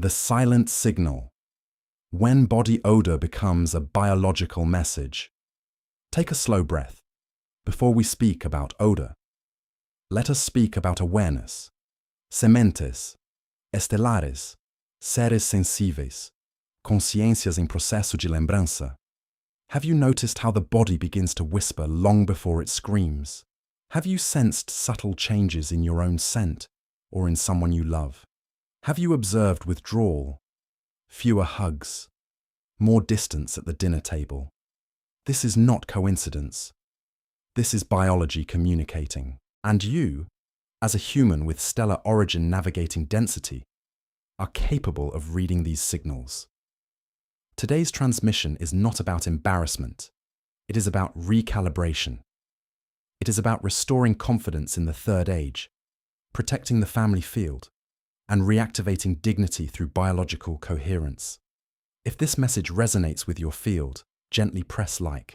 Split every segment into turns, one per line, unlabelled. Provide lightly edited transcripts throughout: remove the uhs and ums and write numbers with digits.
The silent signal. When body odor becomes a biological message. Take a slow breath. Before we speak about odor, let us speak about awareness. Sementes Estelares, seres sensíveis, consciências em processo de lembrança. Have you noticed how the body begins to whisper long before it screams? Have you sensed subtle changes in your own scent or in someone you love? Have you observed withdrawal, fewer hugs, more distance at the dinner table? This is not coincidence. This is biology communicating. And you, as a human with stellar origin navigating density, are capable of reading these signals. Today's transmission is not about embarrassment. It is about recalibration. It is about restoring confidence in the third age, protecting the family field, and reactivating dignity through biological coherence. If this message resonates with your field, gently press like.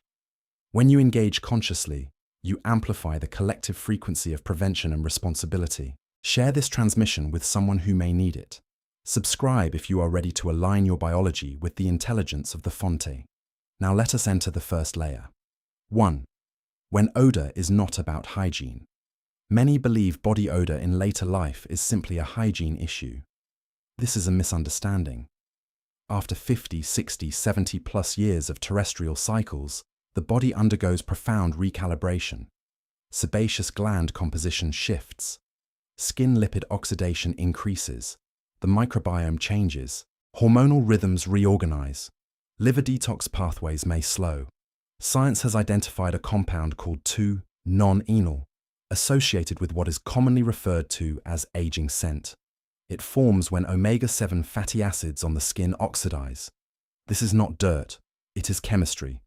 When you engage consciously, you amplify the collective frequency of prevention and responsibility. Share this transmission with someone who may need it. Subscribe if you are ready to align your biology with the intelligence of the fonte. Now let us enter the first layer. 1. When odor is not about hygiene. Many believe body odor in later life is simply a hygiene issue. This is a misunderstanding. After 50, 60, 70 plus years of terrestrial cycles, the body undergoes profound recalibration. Sebaceous gland composition shifts. Skin lipid oxidation increases. The microbiome changes. Hormonal rhythms reorganize. Liver detox pathways may slow. Science has identified a compound called 2-non-enol, associated with what is commonly referred to as aging scent. It forms when omega-7 fatty acids on the skin oxidize. This is not dirt, it is chemistry.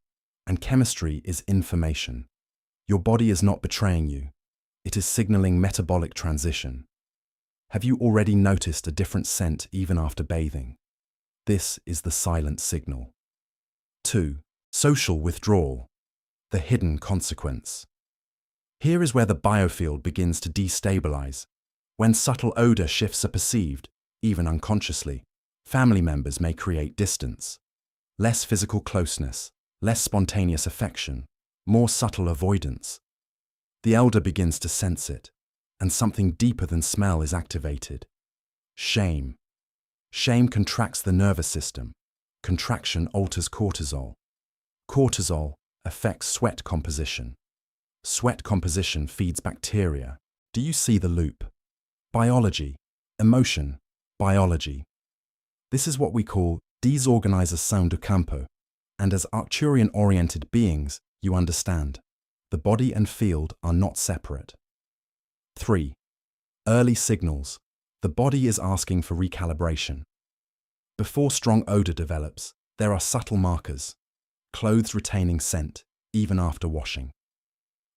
And chemistry is information. Your body is not betraying you. It is signaling metabolic transition. Have you already noticed a different scent even after bathing? This is the silent signal. 2. Social withdrawal. The hidden consequence. Here is where the biofield begins to destabilize. When subtle odor shifts are perceived, even unconsciously, family members may create distance. Less physical closeness, less spontaneous affection, more subtle avoidance. The elder begins to sense it, and something deeper than smell is activated. Shame. Shame contracts the nervous system. Contraction alters cortisol. Cortisol affects sweat composition. Sweat composition feeds bacteria. Do you see the loop? Biology, emotion, biology. This is what we call desorganização do campo. And as Arcturian-oriented beings, you understand. The body and field are not separate. 3. Early signals. The body is asking for recalibration. Before strong odor develops, there are subtle markers. Clothes retaining scent, even after washing.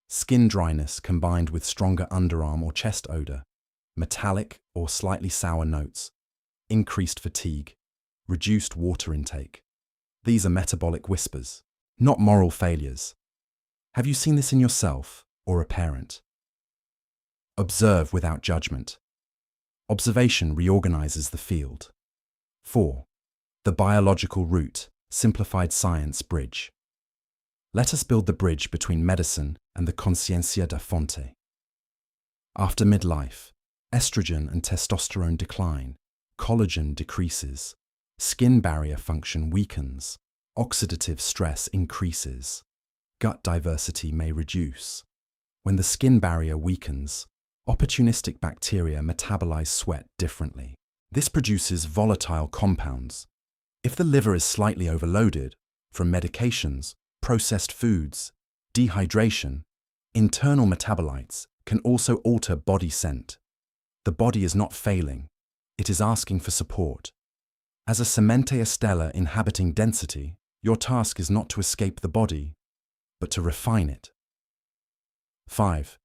Skin dryness combined with stronger underarm or chest odor. Metallic or slightly sour notes. Increased fatigue. Reduced water intake. These are metabolic whispers, not moral failures. Have you seen this in yourself or a parent? Observe without judgment. Observation reorganizes the field. 4. The biological route, simplified science bridge. Let us build the bridge between medicine and the consciencia da fonte. After midlife, estrogen and testosterone decline, collagen decreases, skin barrier function weakens, oxidative stress increases, gut diversity may reduce. When the skin barrier weakens, opportunistic bacteria metabolize sweat differently. This produces volatile compounds. If the liver is slightly overloaded, from medications, processed foods, dehydration, internal metabolites can also alter body scent. The body is not failing, it is asking for support. As a Sementes Estelares inhabiting density, your task is not to escape the body, but to refine it. 5.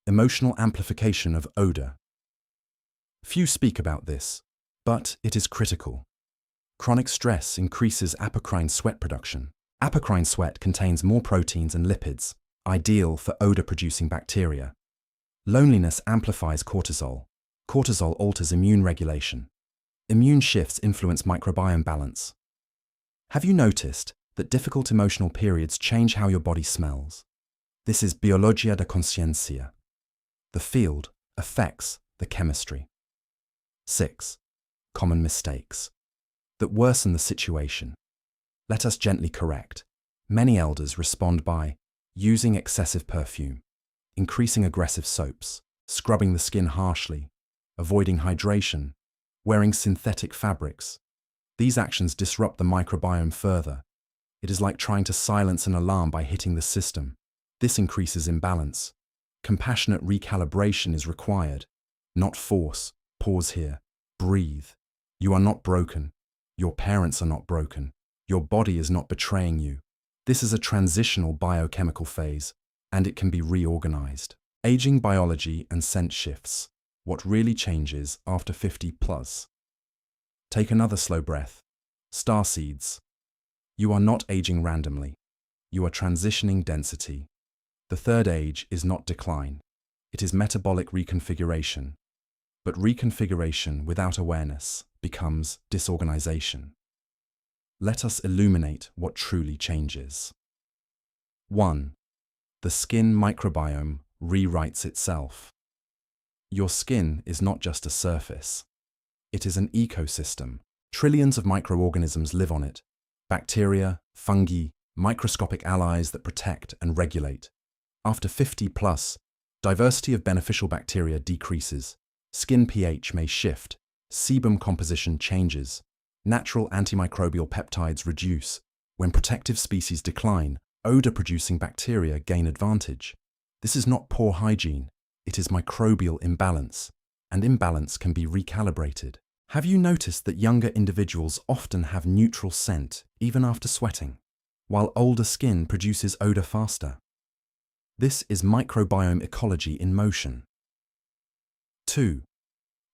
Emotional amplification of odor. Few speak about this, but it is critical. Chronic stress increases apocrine sweat production. Apocrine sweat contains more proteins and lipids, ideal for odor-producing bacteria. Loneliness amplifies cortisol. Cortisol alters immune regulation. Immune shifts influence microbiome balance. Have you noticed that difficult emotional periods change how your body smells? This is biologia da consciencia. The field affects the chemistry. 6. Common mistakes that worsen the situation. Let us gently correct. Many elders respond by using excessive perfume, increasing aggressive soaps, scrubbing the skin harshly, avoiding hydration, wearing synthetic fabrics. These actions disrupt the microbiome further. It is like trying to silence an alarm by hitting the system. This increases imbalance. Compassionate recalibration is required, not force. Pause here. Breathe. You are not broken. Your parents are not broken. Your body is not betraying you. This is a transitional biochemical phase, and it can be reorganized. Aging biology and scent shifts. What really changes after 50 plus? Take another slow breath. Star seeds. You are not aging randomly. You are transitioning density. The third age is not decline. It is metabolic reconfiguration. But reconfiguration without awareness becomes disorganization. Let us illuminate what truly changes. 1. The skin microbiome rewrites itself. Your skin is not just a surface. It is an ecosystem. Trillions of microorganisms live on it. Bacteria, fungi, microscopic allies that protect and regulate. After 50 plus, diversity of beneficial bacteria decreases. Skin pH may shift. Sebum composition changes. Natural antimicrobial peptides reduce. When protective species decline, odor-producing bacteria gain advantage. This is not poor hygiene. It is microbial imbalance, and imbalance can be recalibrated. Have you noticed that younger individuals often have neutral scent even after sweating, while older skin produces odor faster? This is microbiome ecology in motion. 2.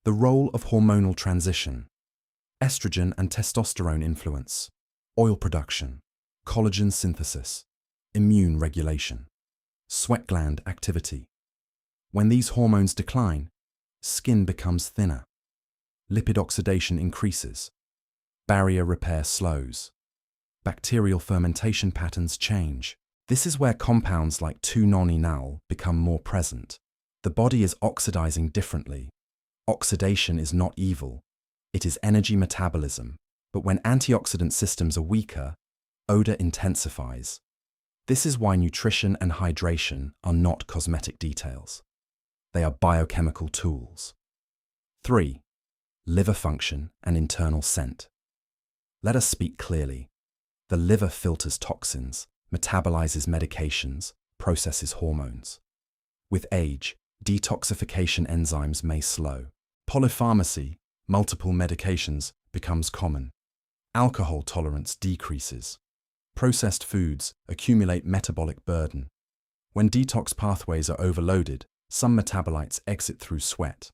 The role of hormonal transition. Estrogen and testosterone influence. Oil production. Collagen synthesis. Immune regulation. Sweat gland activity. When these hormones decline, skin becomes thinner. Lipid oxidation increases. Barrier repair slows. Bacterial fermentation patterns change. This is where compounds like 2-nonenal become more present. The body is oxidizing differently. Oxidation is not evil. It is energy metabolism. But when antioxidant systems are weaker, odor intensifies. This is why nutrition and hydration are not cosmetic details. They are biochemical tools. 3. Liver function and internal scent. Let us speak clearly. The liver filters toxins, metabolizes medications, processes hormones. With age, detoxification enzymes may slow. Polypharmacy, multiple medications, becomes common. Alcohol tolerance decreases. Processed foods accumulate metabolic burden. When detox pathways are overloaded, some metabolites exit through sweat.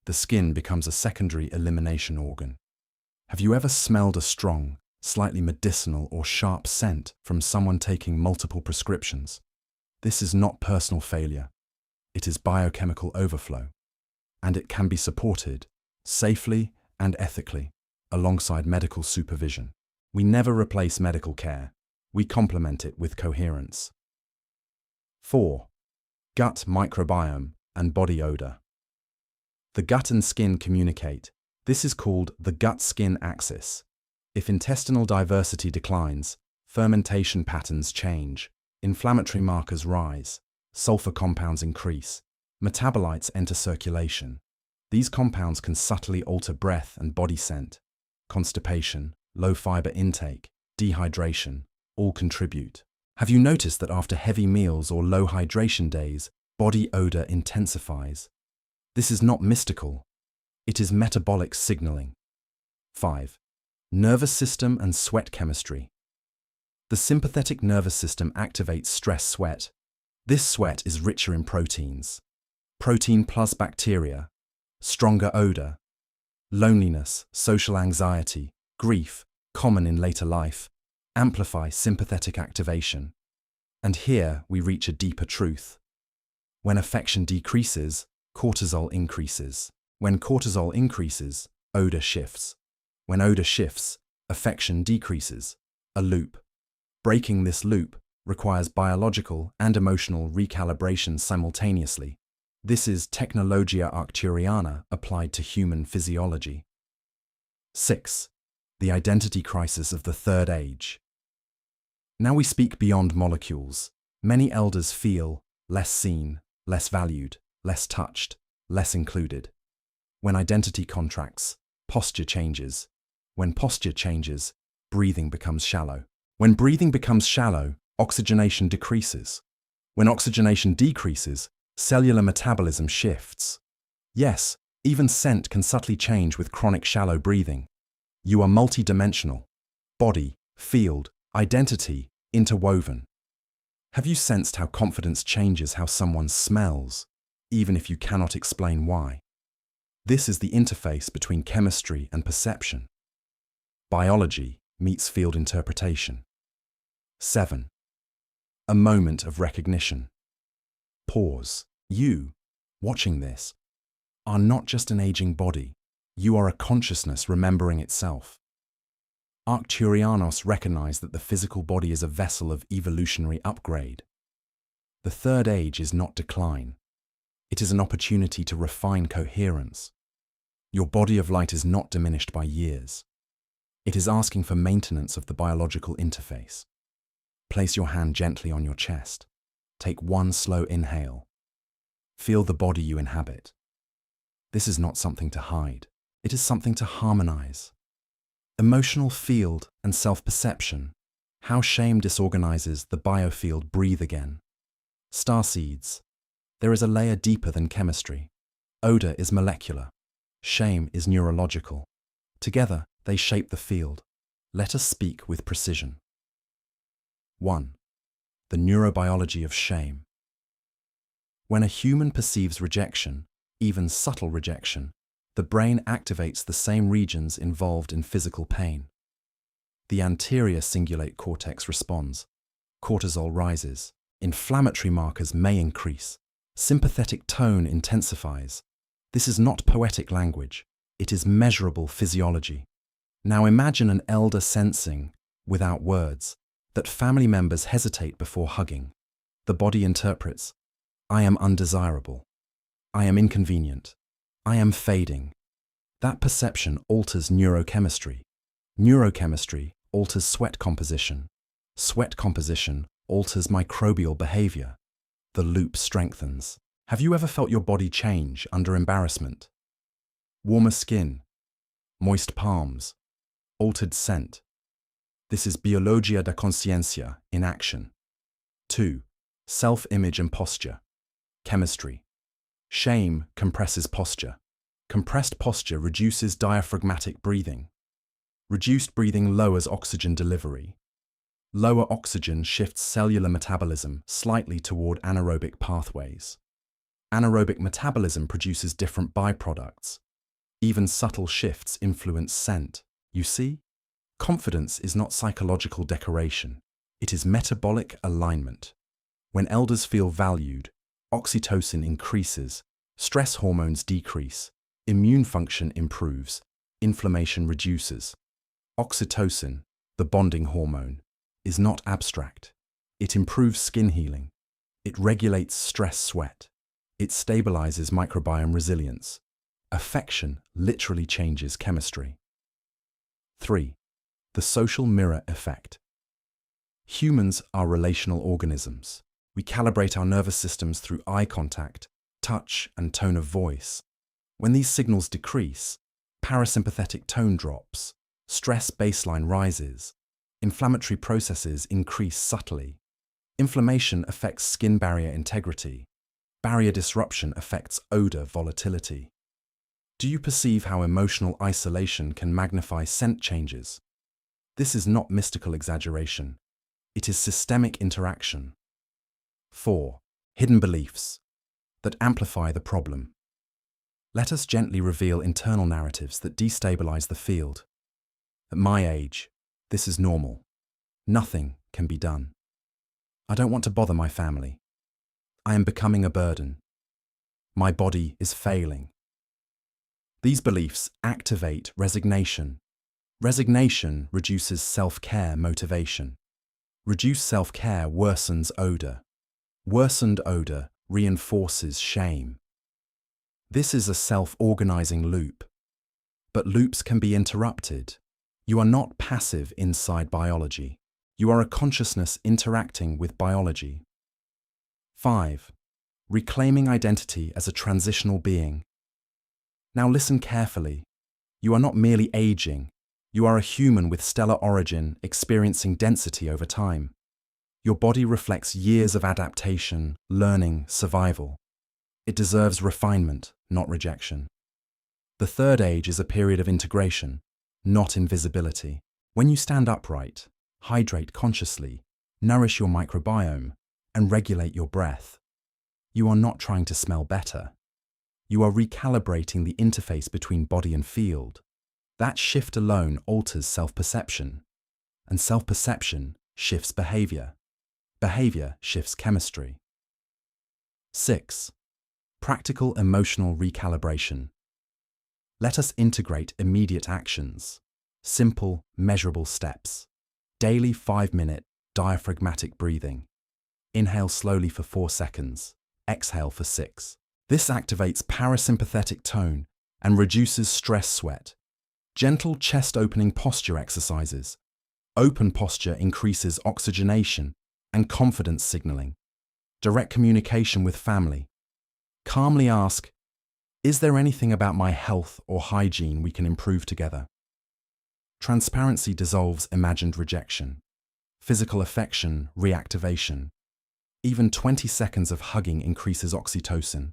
The skin becomes a secondary elimination organ. Have you ever smelled a strong, slightly medicinal or sharp scent from someone taking multiple prescriptions? This is not personal failure. It is biochemical overflow. And it can be supported, safely and ethically, alongside medical supervision. We never replace medical care. We complement it with coherence. 4. Gut microbiome and body odor. The gut and skin communicate. This is called the gut-skin axis. If intestinal diversity declines, fermentation patterns change, inflammatory markers rise, sulfur compounds increase, metabolites enter circulation. These compounds can subtly alter breath and body scent. Constipation, low fiber intake, dehydration, all contribute. Have you noticed that after heavy meals or low hydration days, body odor intensifies? This is not mystical. It is metabolic signaling. 5. Nervous system and sweat chemistry. The sympathetic nervous system activates stress sweat. This sweat is richer in proteins. Protein plus bacteria, stronger odor, loneliness, social anxiety, grief, common in later life, amplify sympathetic activation. And here we reach a deeper truth. When affection decreases, cortisol increases. When cortisol increases, odor shifts. When odor shifts, affection decreases. A loop. Breaking this loop requires biological and emotional recalibration simultaneously. This is technologia arcturiana applied to human physiology. 6. The identity crisis of the third age. Now we speak beyond molecules. Many elders feel less seen, less valued, less touched, less included. When identity contracts, posture changes. When posture changes, breathing becomes shallow. When breathing becomes shallow, oxygenation decreases. When oxygenation decreases, cellular metabolism shifts. Yes, even scent can subtly change with chronic shallow breathing. You are multidimensional. Body, field, identity, interwoven. Have you sensed how confidence changes how someone smells, even if you cannot explain why? This is the interface between chemistry and perception. Biology meets field interpretation. 7. A moment of recognition. Pause. You, watching this, are not just an aging body. You are a consciousness remembering itself. Arcturianos recognized that the physical body is a vessel of evolutionary upgrade. The third age is not decline. It is an opportunity to refine coherence. Your body of light is not diminished by years. It is asking for maintenance of the biological interface. Place your hand gently on your chest. Take one slow inhale. Feel the body you inhabit. This is not something to hide. It is something to harmonize. Emotional field and self-perception. How shame disorganizes the biofield. Breathe again. Starseeds. There is a layer deeper than chemistry. Odor is molecular. Shame is neurological. Together, they shape the field. Let us speak with precision. 1. The neurobiology of shame. When a human perceives rejection, even subtle rejection, the brain activates the same regions involved in physical pain. The anterior cingulate cortex responds. Cortisol rises. Inflammatory markers may increase. Sympathetic tone intensifies. This is not poetic language. It is measurable physiology. Now imagine an elder sensing, without words, that family members hesitate before hugging. The body interprets, I am undesirable. I am inconvenient. I am fading. That perception alters neurochemistry. Neurochemistry alters sweat composition. Sweat composition alters microbial behavior. The loop strengthens. Have you ever felt your body change under embarrassment? Warmer skin, moist palms, altered scent. This is biologia da consciencia in action. 2. Self-image and posture. Chemistry. Shame compresses posture. Compressed posture reduces diaphragmatic breathing. Reduced breathing lowers oxygen delivery. Lower oxygen shifts cellular metabolism slightly toward anaerobic pathways. Anaerobic metabolism produces different byproducts. Even subtle shifts influence scent. You see? Confidence is not psychological decoration. It is metabolic alignment. When elders feel valued, oxytocin increases, stress hormones decrease, immune function improves, inflammation reduces. Oxytocin, the bonding hormone, is not abstract. It improves skin healing. It regulates stress sweat. It stabilizes microbiome resilience. Affection literally changes chemistry. 3. The social mirror effect. Humans are relational organisms. We calibrate our nervous systems through eye contact, touch, and tone of voice. When these signals decrease, parasympathetic tone drops, stress baseline rises, inflammatory processes increase subtly. Inflammation affects skin barrier integrity. Barrier disruption affects odor volatility. Do you perceive how emotional isolation can magnify scent changes? This is not mystical exaggeration. It is systemic interaction. 4. Hidden beliefs that amplify the problem. Let us gently reveal internal narratives that destabilize the field. At my age, this is normal. Nothing can be done. I don't want to bother my family. I am becoming a burden. My body is failing. These beliefs activate resignation. Resignation reduces self-care motivation. Reduced self-care worsens odor. Worsened odor reinforces shame. This is a self-organizing loop. But loops can be interrupted. You are not passive inside biology. You are a consciousness interacting with biology. 5. Reclaiming identity as a transitional being. Now listen carefully. You are not merely aging. You are a human with stellar origin experiencing density over time. Your body reflects years of adaptation, learning, survival. It deserves refinement, not rejection. The third age is a period of integration, not invisibility. When you stand upright, hydrate consciously, nourish your microbiome, and regulate your breath, you are not trying to smell better. You are recalibrating the interface between body and field. That shift alone alters self-perception, and self-perception shifts behavior. Behavior shifts chemistry. 6. Practical emotional recalibration. Let us integrate immediate actions, simple, measurable steps. Daily 5-minute diaphragmatic breathing. Inhale slowly for 4 seconds, exhale for 6. This activates parasympathetic tone and reduces stress sweat. Gentle chest opening posture exercises. Open posture increases oxygenation and confidence signaling. Direct communication with family. Calmly ask, is there anything about my health or hygiene we can improve together? Transparency dissolves imagined rejection. Physical affection, reactivation. Even 20 seconds of hugging increases oxytocin.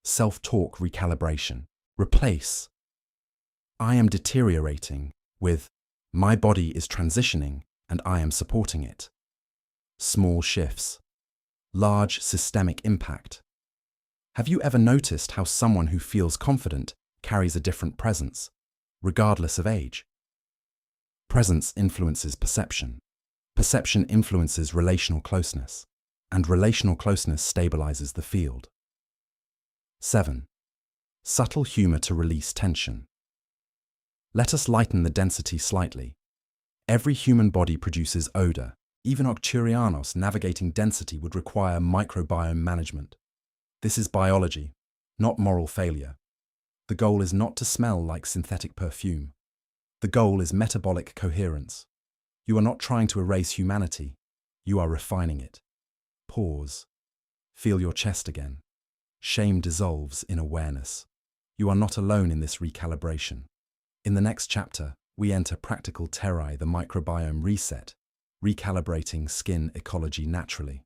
Self-talk recalibration. Replace I am deteriorating with my body is transitioning and I am supporting it. Small shifts. Large systemic impact. Have you ever noticed how someone who feels confident carries a different presence, regardless of age? Presence influences perception. Perception influences relational closeness, and relational closeness stabilizes the field. 7. Subtle humor to release tension. Let us lighten the density slightly. Every human body produces odor. Even Arcturianos navigating density would require microbiome management. This is biology, not moral failure. The goal is not to smell like synthetic perfume. The goal is metabolic coherence. You are not trying to erase humanity. You are refining it. Pause. Feel your chest again. Shame dissolves in awareness. You are not alone in this recalibration. In the next chapter, we enter practical terrae, the microbiome reset, recalibrating skin ecology naturally.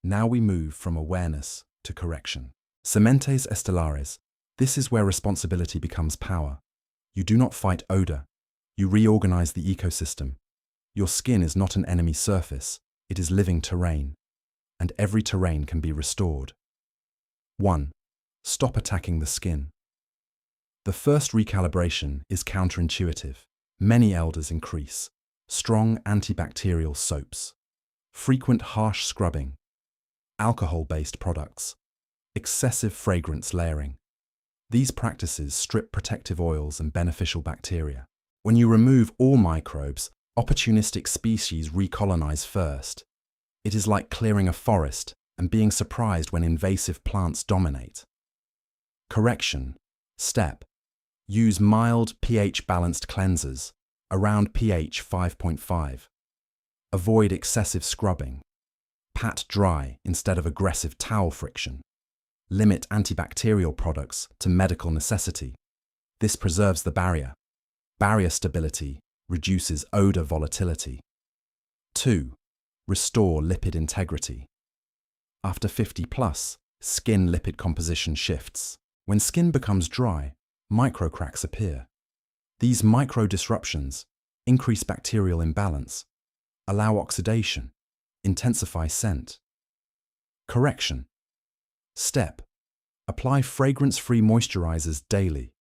Now we move from awareness to correction. Sementes Estelares. This is where responsibility becomes power. You do not fight odor. You reorganize the ecosystem. Your skin is not an enemy surface. It is living terrain. And every terrain can be restored. 1. Stop attacking the skin. The first recalibration is counterintuitive. Many elders increase. Strong antibacterial soaps. Frequent harsh scrubbing. Alcohol-based products. Excessive fragrance layering. These practices strip protective oils and beneficial bacteria. When you remove all microbes, opportunistic species recolonize first. It is like clearing a forest and being surprised when invasive plants dominate. Correction. Step. Use mild pH-balanced cleansers, around pH 5.5. Avoid excessive scrubbing. Pat dry instead of aggressive towel friction. Limit antibacterial products to medical necessity. This preserves the barrier. Barrier stability reduces odor volatility. 2. Restore lipid integrity. After 50+, skin lipid composition shifts. When skin becomes dry, microcracks appear. These micro-disruptions increase bacterial imbalance, allow oxidation, intensify scent. Correction. Step. Apply fragrance-free moisturizers daily.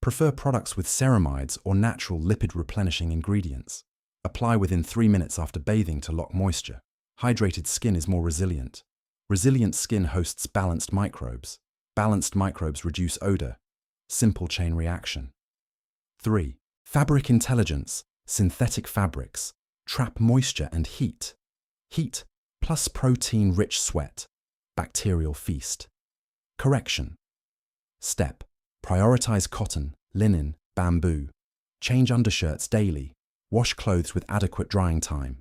Prefer products with ceramides or natural lipid-replenishing ingredients. Apply within 3 minutes after bathing to lock moisture. Hydrated skin is more resilient. Resilient skin hosts balanced microbes. Balanced microbes reduce odor. Simple chain reaction. 3. Fabric intelligence, synthetic fabrics, trap moisture and heat. Heat plus protein-rich sweat, bacterial feast. Correction. Step: prioritize cotton, linen, bamboo. Change undershirts daily. Wash clothes with adequate drying time.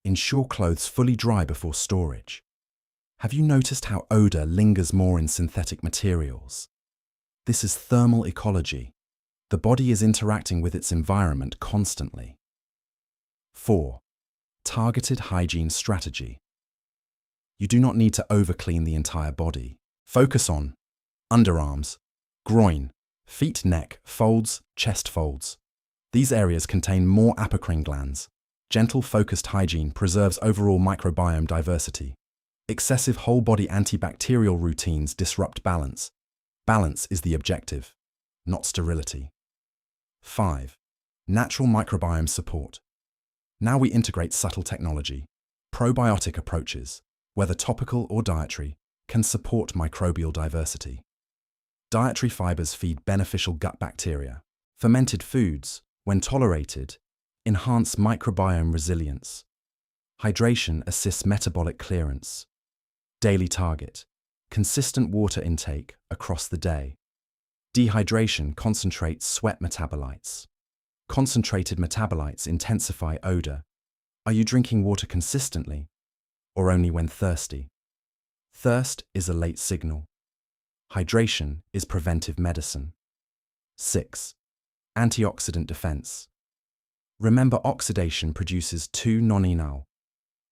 Ensure clothes fully dry before storage. Have you noticed how odor lingers more in synthetic materials? This is thermal ecology. The body is interacting with its environment constantly. 4. Targeted hygiene strategy. You do not need to overclean the entire body. Focus on underarms, groin, feet, neck, folds, chest folds. These areas contain more apocrine glands. Gentle, focused hygiene preserves overall microbiome diversity. Excessive whole-body antibacterial routines disrupt balance. Balance is the objective, not sterility. 5. Natural microbiome support. Now we integrate subtle technology. Probiotic approaches, whether topical or dietary, can support microbial diversity. Dietary fibers feed beneficial gut bacteria. Fermented foods, when tolerated, enhance microbiome resilience. Hydration assists metabolic clearance. Daily target: consistent water intake across the day. Dehydration concentrates sweat metabolites. Concentrated metabolites intensify odor. Are you drinking water consistently, or only when thirsty? Thirst is a late signal. Hydration is preventive medicine. 6. Antioxidant defense. Remember, oxidation produces 2-non-enol.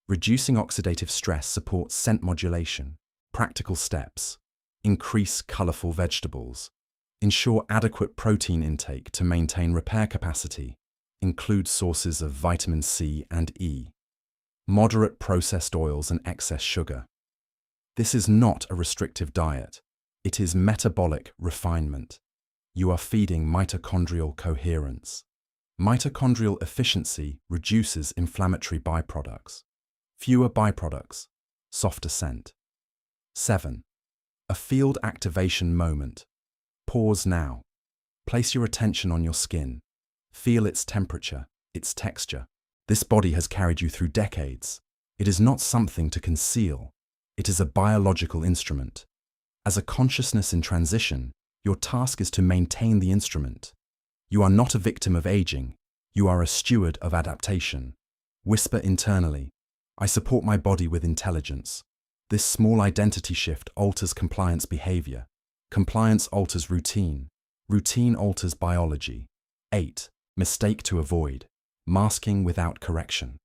Reducing oxidative stress supports scent modulation. Practical steps: increase colorful vegetables. Ensure adequate protein intake to maintain repair capacity. Include sources of vitamin C and E. Moderate processed oils and excess sugar. This is not a restrictive diet. It is metabolic refinement. You are feeding mitochondrial coherence. Mitochondrial efficiency reduces inflammatory byproducts. Fewer byproducts, softer scent. 7. A field activation moment. Pause now. Place your attention on your skin. Feel its temperature, its texture. This body has carried you through decades. It is not something to conceal. It is a biological instrument. As a consciousness in transition, your task is to maintain the instrument. You are not a victim of aging. You are a steward of adaptation. Whisper internally, I support my body with intelligence. This small identity shift alters compliance behavior. Compliance alters routine. Routine alters biology. 8. Mistake to avoid: masking without correction.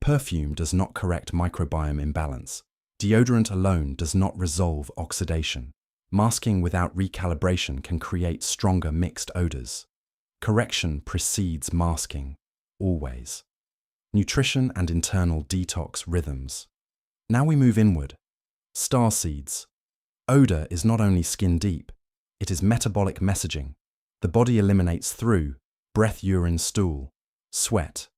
Perfume does not correct microbiome imbalance. Deodorant alone does not resolve oxidation. Masking without recalibration can create stronger mixed odors. Correction precedes masking, always. Nutrition and internal detox rhythms. Now we move inward. Star seeds. Odor is not only skin deep, it is metabolic messaging. The body eliminates through breath, urine, stool, sweat.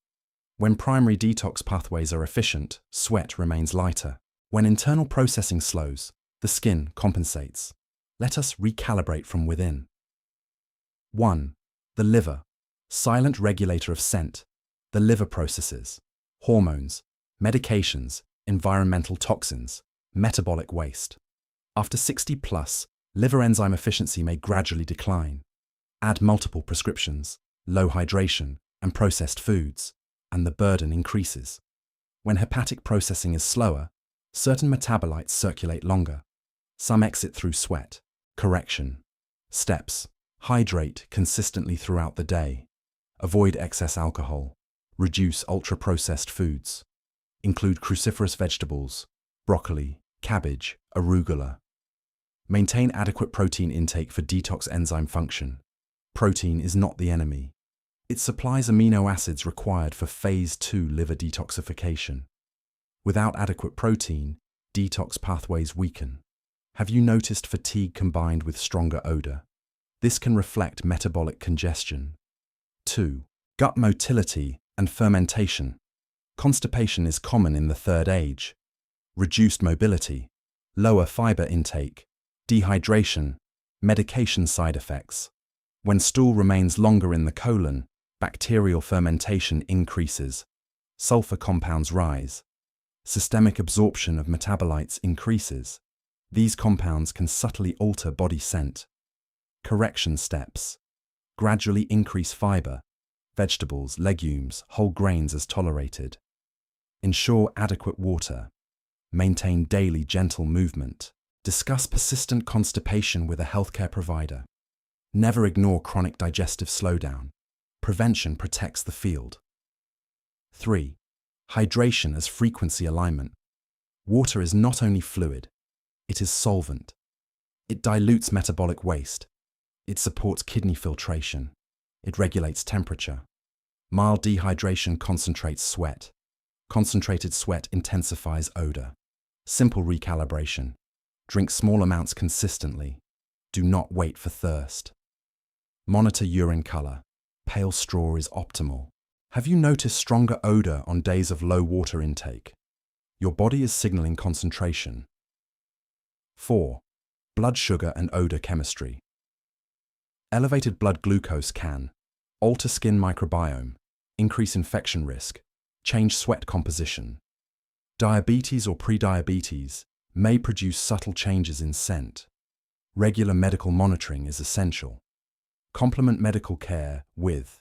When primary detox pathways are efficient, sweat remains lighter. When internal processing slows, the skin compensates. Let us recalibrate from within. 1. The liver, silent regulator of scent. The liver processes hormones, medications, environmental toxins, metabolic waste. After 60 plus, liver enzyme efficiency may gradually decline. Add multiple prescriptions, low hydration, and processed foods, and the burden increases. When hepatic processing is slower, certain metabolites circulate longer. Some exit through sweat. Correction. Steps: hydrate consistently throughout the day. Avoid excess alcohol. Reduce ultra-processed foods. Include cruciferous vegetables, broccoli, cabbage, arugula. Maintain adequate protein intake for detox enzyme function. Protein is not the enemy. It supplies amino acids required for phase 2 liver detoxification. Without adequate protein, detox pathways weaken. Have you noticed fatigue combined with stronger odor? This can reflect metabolic congestion. 2. Gut motility and fermentation. Constipation is common in the third age. Reduced mobility, lower fiber intake, dehydration, medication side effects. When stool remains longer in the colon, bacterial fermentation increases, sulfur compounds rise, systemic absorption of metabolites increases. These compounds can subtly alter body scent. Correction steps. Gradually increase fiber, vegetables, legumes, whole grains as tolerated. Ensure adequate water. Maintain daily gentle movement. Discuss persistent constipation with a healthcare provider. Never ignore chronic digestive slowdown. Prevention protects the field. 3. Hydration as frequency alignment. Water is not only fluid, it is solvent. It dilutes metabolic waste. It supports kidney filtration. It regulates temperature. Mild dehydration concentrates sweat. Concentrated sweat intensifies odor. Simple recalibration. Drink small amounts consistently. Do not wait for thirst. Monitor urine color. Pale straw is optimal. Have you noticed stronger odor on days of low water intake? Your body is signaling concentration. 4. Blood sugar and odor chemistry. Elevated blood glucose can alter skin microbiome, increase infection risk, change sweat composition. Diabetes or prediabetes may produce subtle changes in scent. Regular medical monitoring is essential. Complement medical care with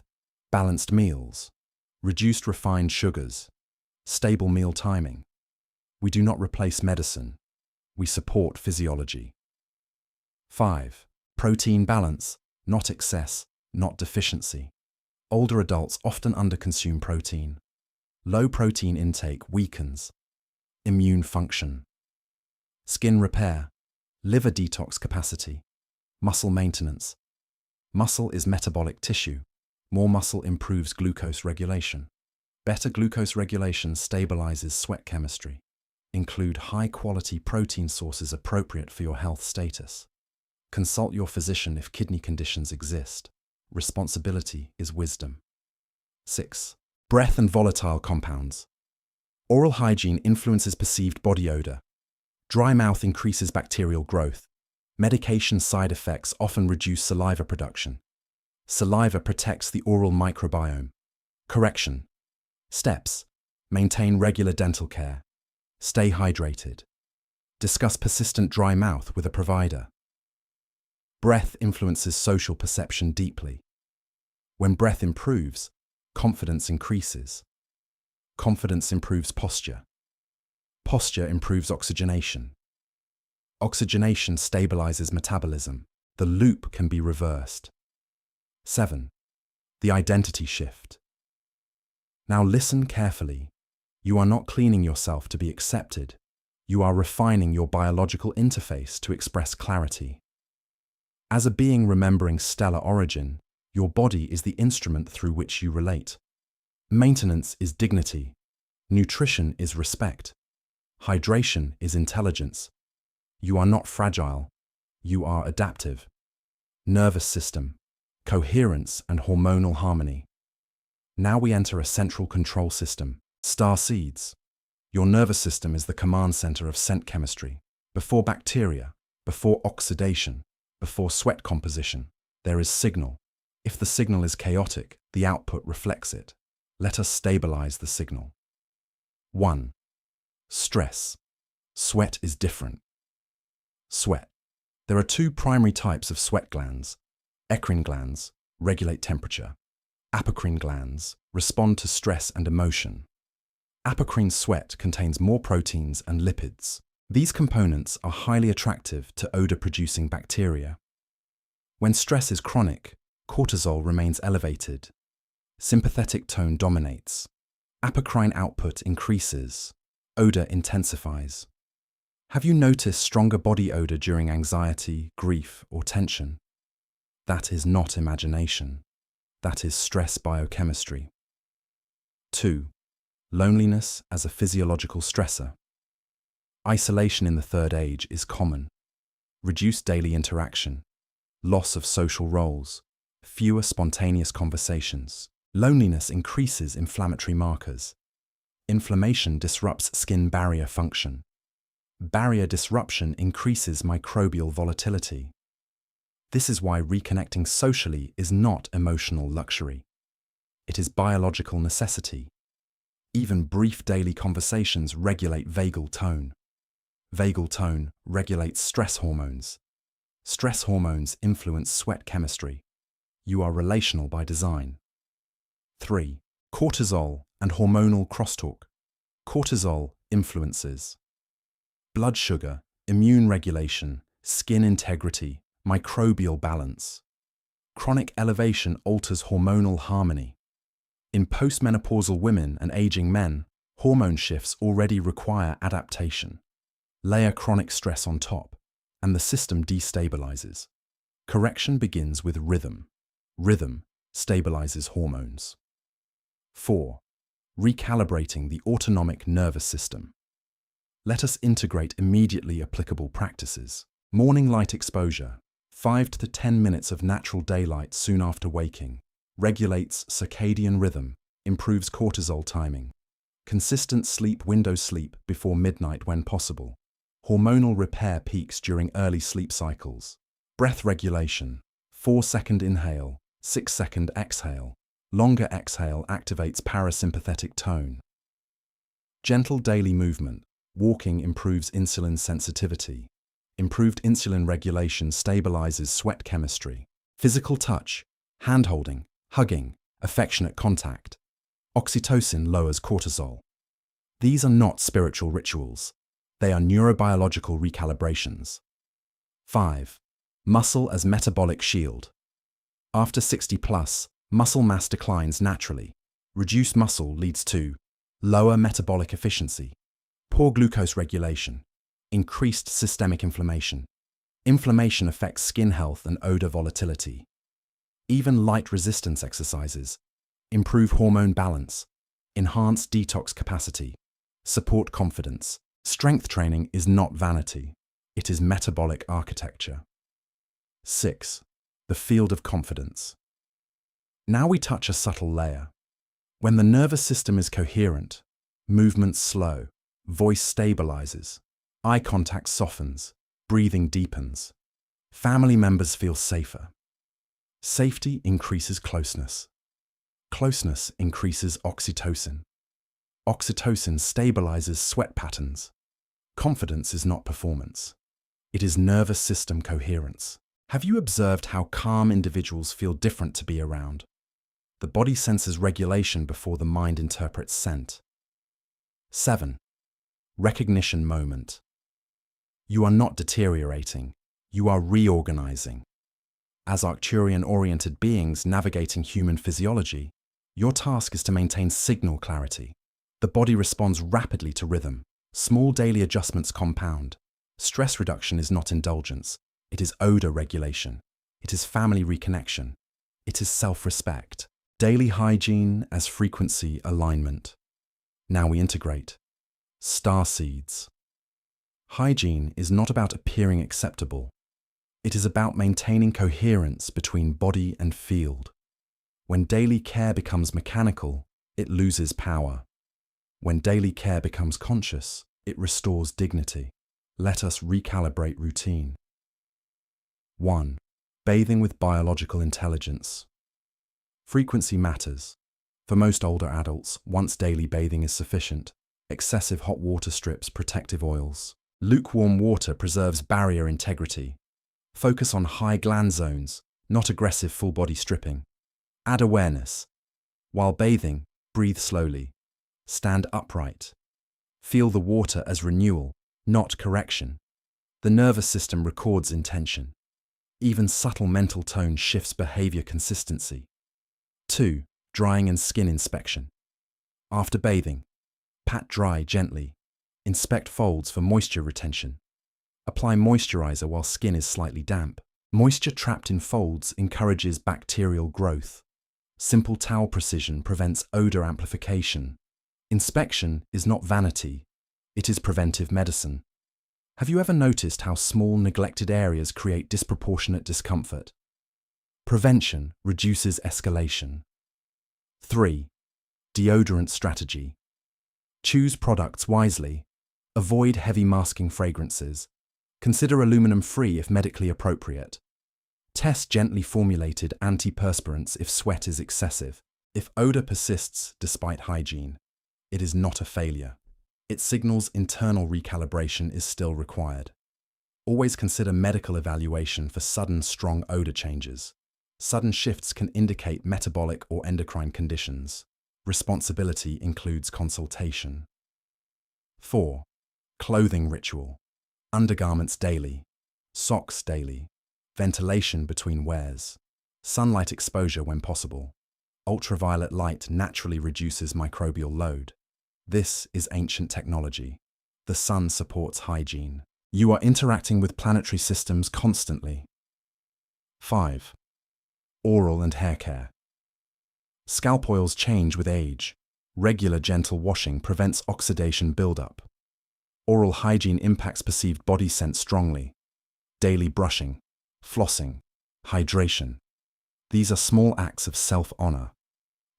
balanced meals, reduced refined sugars, stable meal timing. We do not replace medicine. We support physiology. 5. Protein balance, not excess, not deficiency. Older adults often underconsume protein. Low protein intake weakens immune function, skin repair, liver detox capacity, muscle maintenance. Muscle is metabolic tissue. More muscle improves glucose regulation. Better glucose regulation stabilizes sweat chemistry. Include high-quality protein sources appropriate for your health status. Consult your physician if kidney conditions exist. Responsibility is wisdom. 6. Breath and volatile compounds. Oral hygiene influences perceived body odor. Dry mouth increases bacterial growth. Medication side effects often reduce saliva production. Saliva protects the oral microbiome. Correction. Steps. Maintain regular dental care. Stay hydrated. Discuss persistent dry mouth with a provider. Breath influences social perception deeply. When breath improves, confidence increases. Confidence improves posture. Posture improves oxygenation. Oxygenation stabilizes metabolism. The loop can be reversed. 7. The identity shift. Now listen carefully. You are not cleaning yourself to be accepted. You are refining your biological interface to express clarity. As a being remembering stellar origin, your body is the instrument through which you relate. Maintenance is dignity. Nutrition is respect. Hydration is intelligence. You are not fragile. You are adaptive. Nervous system, coherence and hormonal harmony. Now we enter a central control system. Star seeds. Your nervous system is the command center of scent chemistry. Before bacteria, before oxidation, before sweat composition, there is signal. If the signal is chaotic, the output reflects it. Let us stabilize the signal. 1. Stress. Sweat is different. Sweat. There are two primary types of sweat glands. Eccrine glands regulate temperature. Apocrine glands respond to stress and emotion. Apocrine sweat contains more proteins and lipids. These components are highly attractive to odor-producing bacteria. When stress is chronic, cortisol remains elevated. Sympathetic tone dominates. Apocrine output increases. Odor intensifies. Have you noticed stronger body odor during anxiety, grief, or tension? That is not imagination. That is stress biochemistry. 2. Loneliness as a physiological stressor. Isolation in the third age is common. Reduced daily interaction. Loss of social roles. Fewer spontaneous conversations. Loneliness increases inflammatory markers. Inflammation disrupts skin barrier function. Barrier disruption increases microbial volatility. This is why reconnecting socially is not emotional luxury. It is biological necessity. Even brief daily conversations regulate vagal tone. Vagal tone regulates stress hormones. Stress hormones influence sweat chemistry. You are relational by design. 3. Cortisol and hormonal crosstalk. Cortisol influences blood sugar, immune regulation, skin integrity, microbial balance. Chronic elevation alters hormonal harmony. In postmenopausal women and aging men, hormone shifts already require adaptation. Layer chronic stress on top, and the system destabilizes. Correction begins with rhythm. Rhythm stabilizes hormones. 4. Recalibrating the autonomic nervous system. Let us integrate immediately applicable practices. Morning light exposure, 5 to 10 minutes of natural daylight soon after waking, regulates circadian rhythm, improves cortisol timing. Consistent window sleep before midnight when possible. Hormonal repair peaks during early sleep cycles. Breath regulation, 4-second inhale, 6-second exhale. Longer exhale activates parasympathetic tone. Gentle daily movement. Walking improves insulin sensitivity. Improved insulin regulation stabilizes sweat chemistry. Physical touch, hand-holding, hugging, affectionate contact. Oxytocin lowers cortisol. These are not spiritual rituals. They are neurobiological recalibrations. 5. Muscle as metabolic shield. After 60+, muscle mass declines naturally. Reduced muscle leads to lower metabolic efficiency, poor glucose regulation, increased systemic inflammation. Inflammation affects skin health and odor volatility. Even light resistance exercises improve hormone balance, enhance detox capacity, support confidence. Strength training is not vanity. It is metabolic architecture. 6. The field of confidence. Now we touch a subtle layer. When the nervous system is coherent, movements slow, voice stabilizes, eye contact softens, breathing deepens. Family members feel safer. Safety increases closeness. Closeness increases oxytocin. Oxytocin stabilizes sweat patterns. Confidence is not performance. It is nervous system coherence. Have you observed how calm individuals feel different to be around? The body senses regulation before the mind interprets scent. 7. Recognition moment. You are not deteriorating. You are reorganizing. As Arcturian-oriented beings navigating human physiology, your task is to maintain signal clarity. The body responds rapidly to rhythm. Small daily adjustments compound. Stress reduction is not indulgence. It is odor regulation. It is family reconnection. It is self-respect. Daily hygiene as frequency alignment. Now we integrate. Star seeds. Hygiene is not about appearing acceptable. It is about maintaining coherence between body and field. When daily care becomes mechanical, it loses power. When daily care becomes conscious, it restores dignity. Let us recalibrate routine. 1. Bathing with biological intelligence. Frequency matters. For most older adults, once daily bathing is sufficient. Excessive hot water strips protective oils. Lukewarm water preserves barrier integrity. Focus on high gland zones, not aggressive full-body stripping. Add awareness. While bathing, breathe slowly. Stand upright. Feel the water as renewal, not correction. The nervous system records intention. Even subtle mental tone shifts behavior consistency. 2. Drying and skin inspection. After bathing, pat dry gently. Inspect folds for moisture retention. Apply moisturizer while skin is slightly damp. Moisture trapped in folds encourages bacterial growth. Simple towel precision prevents odor amplification. Inspection is not vanity. It is preventive medicine. Have you ever noticed how small neglected areas create disproportionate discomfort? Prevention reduces escalation. 3. Deodorant strategy. Choose products wisely. Avoid heavy masking fragrances. Consider aluminum-free if medically appropriate. Test gently formulated antiperspirants if sweat is excessive. If odor persists despite hygiene, it is not a failure. It signals internal recalibration is still required. Always consider medical evaluation for sudden, strong odor changes. Sudden shifts can indicate metabolic or endocrine conditions. Responsibility includes consultation. 4. Clothing ritual. Undergarments daily. Socks daily. Ventilation between wears. Sunlight exposure when possible. Ultraviolet light naturally reduces microbial load. This is ancient technology. The sun supports hygiene. You are interacting with planetary systems constantly. 5. Oral and hair care. Scalp oils change with age. Regular gentle washing prevents oxidation buildup. Oral hygiene impacts perceived body scent strongly. Daily brushing, flossing, hydration. These are small acts of self-honor.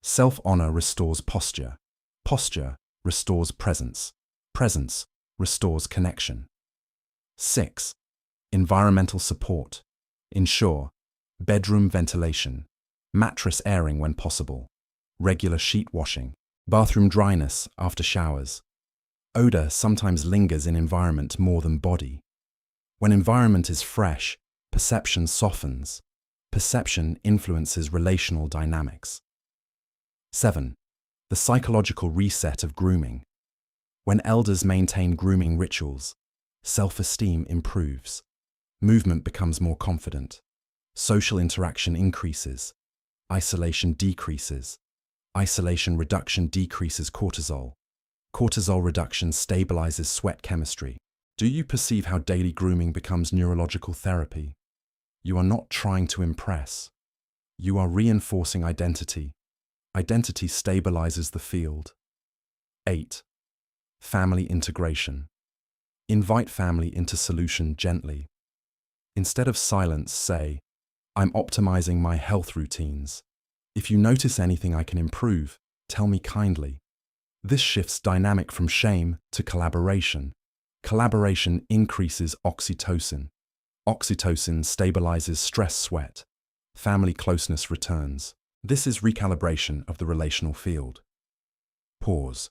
Self-honor restores posture. Posture restores presence. Presence restores connection. 6. Environmental support. Ensure bedroom ventilation, mattress airing when possible, regular sheet washing, bathroom dryness after showers. Odor sometimes lingers in environment more than body. When environment is fresh, perception softens. Perception influences relational dynamics. 7. The psychological reset of grooming. When elders maintain grooming rituals, self-esteem improves. Movement becomes more confident. Social interaction increases. Isolation decreases. Isolation reduction decreases cortisol. Cortisol reduction stabilizes sweat chemistry. Do you perceive how daily grooming becomes neurological therapy? You are not trying to impress. You are reinforcing identity. Identity stabilizes the field. 8. Family integration. Invite family into solution gently. Instead of silence, say, I'm optimizing my health routines. If you notice anything I can improve, tell me kindly. This shifts dynamic from shame to collaboration. Collaboration increases oxytocin. Oxytocin stabilizes stress sweat. Family closeness returns. This is recalibration of the relational field. Pause.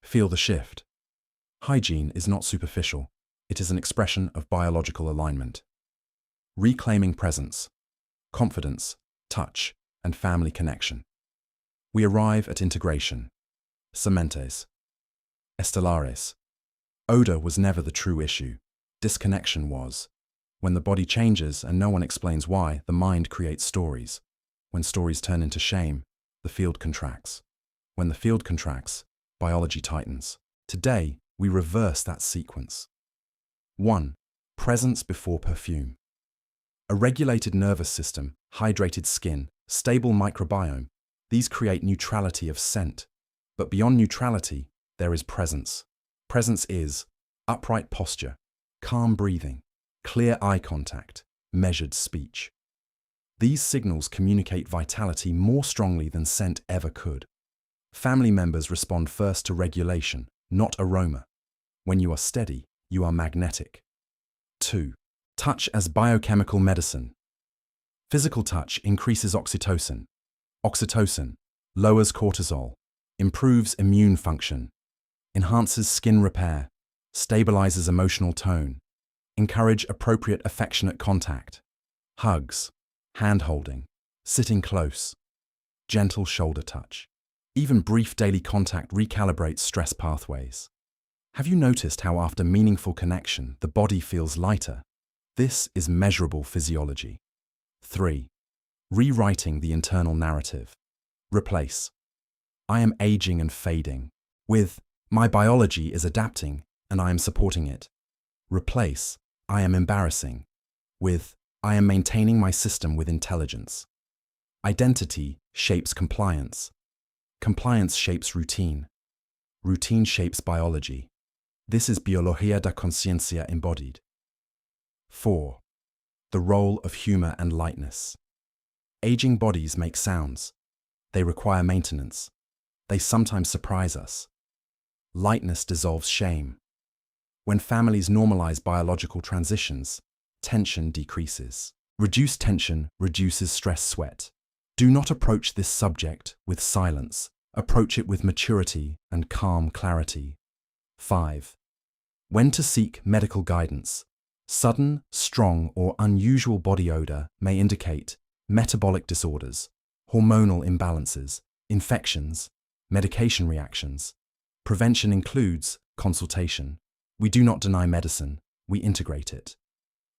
Feel the shift. Hygiene is not superficial. It is an expression of biological alignment. Reclaiming presence, confidence, touch, and family connection. We arrive at integration. Sementes Estelares. Odor was never the true issue. Disconnection was. When the body changes and no one explains why, the mind creates stories. When stories turn into shame, the field contracts. When the field contracts, biology tightens. Today, we reverse that sequence. 1. Presence before perfume. A regulated nervous system, hydrated skin, stable microbiome, these create neutrality of scent. But beyond neutrality, there is presence. Presence is upright posture, calm breathing, clear eye contact, measured speech. These signals communicate vitality more strongly than scent ever could. Family members respond first to regulation, not aroma. When you are steady, you are magnetic. 2. Touch as biochemical medicine. Physical touch increases oxytocin. Oxytocin lowers cortisol, improves immune function, enhances skin repair, stabilizes emotional tone. Encourage appropriate affectionate contact. Hugs, hand-holding, sitting close, gentle shoulder touch. Even brief daily contact recalibrates stress pathways. Have you noticed how after meaningful connection, the body feels lighter? This is measurable physiology. 3. Rewriting the internal narrative. Replace I am aging and fading with my biology is adapting and I am supporting it. Replace I am embarrassing with I am maintaining my system with intelligence. Identity shapes compliance. Compliance shapes routine. Routine shapes biology. This is biología da conciencia embodied. 4. The role of humor and lightness. Aging bodies make sounds. They require maintenance. They sometimes surprise us. Lightness dissolves shame. When families normalize biological transitions, tension decreases. Reduce tension, reduces stress sweat. Do not approach this subject with silence. Approach it with maturity and calm clarity. 5. When to seek medical guidance. Sudden, strong, or unusual body odor may indicate metabolic disorders, hormonal imbalances, infections, medication reactions. Prevention includes consultation. We do not deny medicine, we integrate it.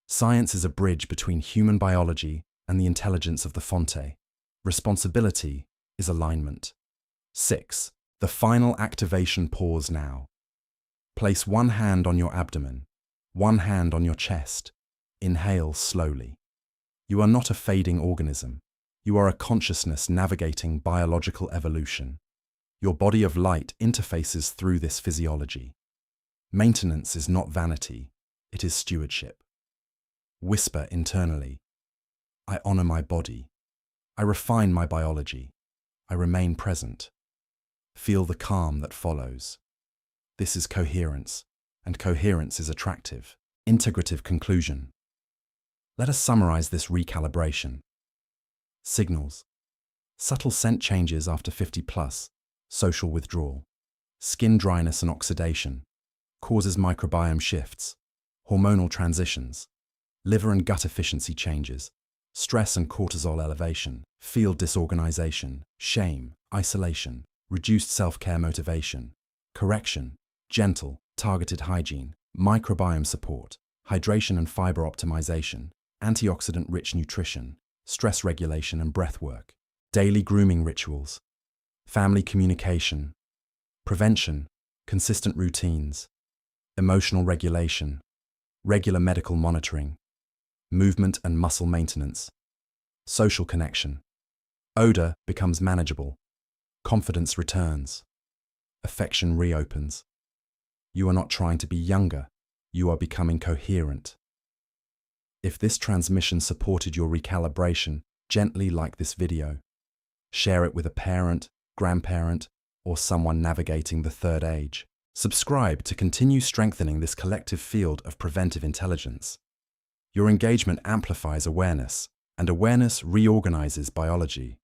Science is a bridge between human biology and the intelligence of the fonte. Responsibility is alignment. 6. The final activation pause now. Place one hand on your abdomen, one hand on your chest. Inhale slowly. You are not a fading organism. You are a consciousness navigating biological evolution. Your body of light interfaces through this physiology. Maintenance is not vanity, it is stewardship. Whisper internally. I honor my body. I refine my biology. I remain present. Feel the calm that follows. This is coherence, and coherence is attractive. Integrative conclusion. Let us summarize this recalibration. Signals. Subtle scent changes after 50+, social withdrawal. Skin dryness and oxidation. Causes microbiome shifts. Hormonal transitions. Liver and gut efficiency changes. Stress and cortisol elevation. Field disorganization. Shame. Isolation. Reduced self-care motivation. Correction. Gentle, targeted hygiene. Microbiome support. Hydration and fiber optimization. Antioxidant-rich nutrition. Stress regulation and breath work. Daily grooming rituals. Family communication. Prevention. Consistent routines. Emotional regulation. Regular medical monitoring. Movement and muscle maintenance. Social connection. Odor becomes manageable. Confidence returns. Affection reopens. You are not trying to be younger. You are becoming coherent. If this transmission supported your recalibration, gently like this video. Share it with a parent, grandparent, or someone navigating the third age. Subscribe to continue strengthening this collective field of preventive intelligence. Your engagement amplifies awareness, and awareness reorganizes biology.